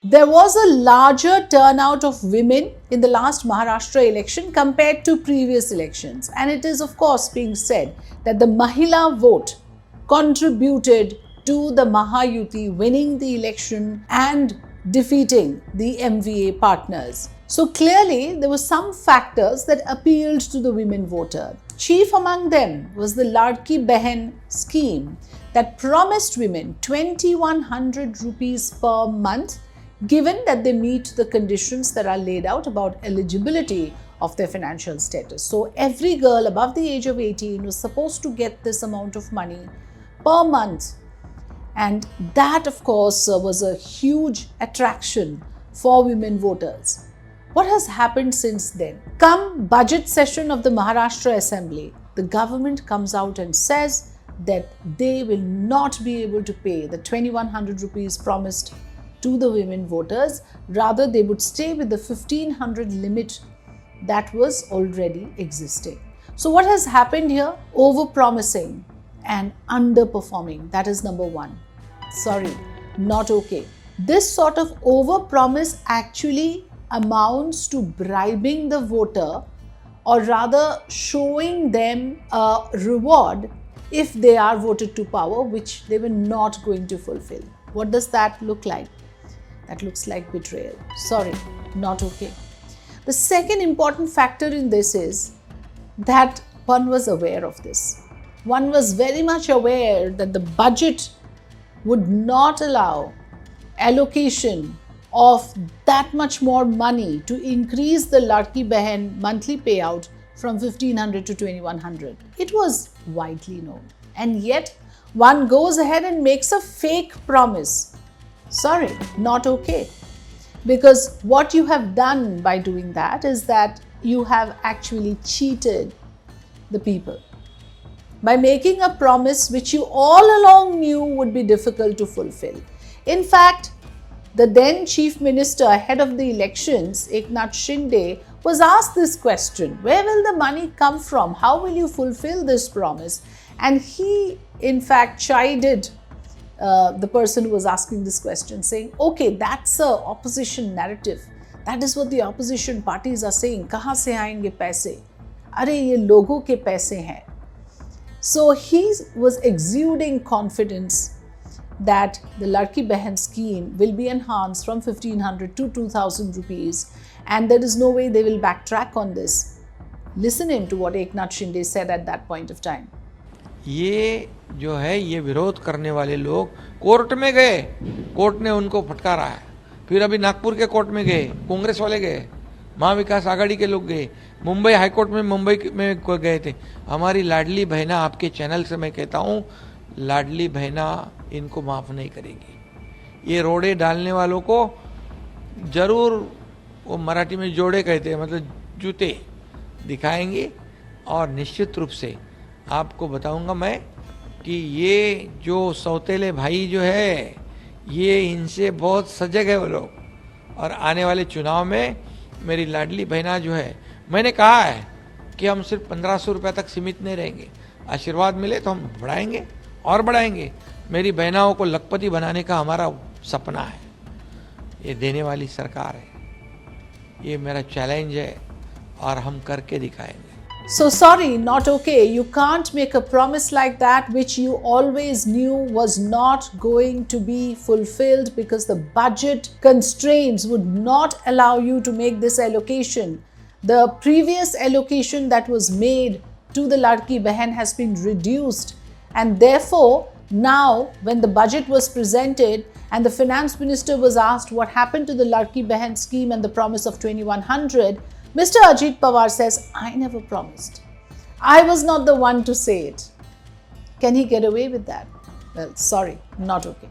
There was a larger turnout of women in the last Maharashtra election compared to previous elections. And it is of course being said that the Mahila vote contributed to the Mahayuti winning the election and defeating the MVA partners. So clearly there were some factors that appealed to the women voter. Chief among them was the Ladki Behna scheme that promised women 2,100 rupees per month, given that they meet the conditions that are laid out about eligibility of their financial status. So every girl above the age of 18 was supposed to get this amount of money per month. And that, of course, was a huge attraction for women voters. What has happened since then? Come budget session of the Maharashtra Assembly, the government comes out and says that they will not be able to pay the 2,100 rupees promised to the women voters. Rather, they would stay with the 1,500 limit that was already existing. So what has happened here? Over-promising and underperforming. That is number one. Sorry, not okay. This sort of over-promise actually amounts to bribing the voter, or rather showing them a reward if they are voted to power, which they were not going to fulfill. What does that look like? That looks like betrayal. Sorry, not okay. The second important factor in this is that one was aware of this. One was very much aware that the budget would not allow allocation of that much more money to increase the Ladki Behan monthly payout from 1,500 to 2,100. It was widely known. And yet, one goes ahead and makes a fake promise. Sorry, not okay. Because what you have done by doing that is that you have actually cheated the people by making a promise which you all along knew would be difficult to fulfill. In fact, the then Chief Minister ahead of the elections, Eknath Shinde, was asked this question: where will the money come from? How will you fulfill this promise? And he, in fact, chided the person who was asking this question, saying, okay, that's a opposition narrative. That is what the opposition parties are saying. Kahan se aayenge paise? Are ye logo ke paise hain? So he was exuding confidence that the Ladki Behan scheme will be enhanced from 1,500 to 2,000 rupees, and there is no way they will backtrack on this. Listen in to what Eknath Shinde said at that point of time. ये जो है ये विरोध करने वाले लोग court में गए, कोर्ट ने उनको फटकारा है। फिर अभी नागपुर के कोर्ट में गए, कांग्रेस वाले गए, महाविकास आघाड़ी के लोग गए, मुंबई हाईकोर्ट में मुंबई में गए थे। हमारी लाडली बहना, आपके चैनल से मैं कहता हूँ, लाडली बहना इनको माफ़ नहीं करेगी। ये रोड़े डालने वालों को जरूर, वो मराठी में जोड़े कहते हैं, मतलब जूते दिखाएंगे। और निश्चित रूप से आपको बताऊंगा मैं कि ये जो सौतेले भाई जो है, ये इनसे बहुत सजग है वो लोग। और आने वाले चुनाव में मेरी लाडली बहना जो है, मैंने कहा है कि हम सिर्फ 1,500 रुपये तक सीमित नहीं रहेंगे। आशीर्वाद मिले तो हम बढ़ाएंगे और बढ़ाएंगे। मेरी बहनाओं को लखपति बनाने का हमारा सपना है। ये देने वाली सरकार है, ये मेरा चैलेंज है और हम करके दिखाएंगे। So sorry, not okay. You can't make a promise like that which you always knew was not going to be fulfilled because the budget constraints would not allow you to make this allocation. The previous allocation that was made to the Ladki Behan has been reduced, and therefore now when the budget was presented and the finance minister was asked what happened to the Ladki Behan scheme and the promise of 2,100, Mr. Ajit Pawar says, I never promised. I was not the one to say it. Can he get away with that? Well, sorry, not okay.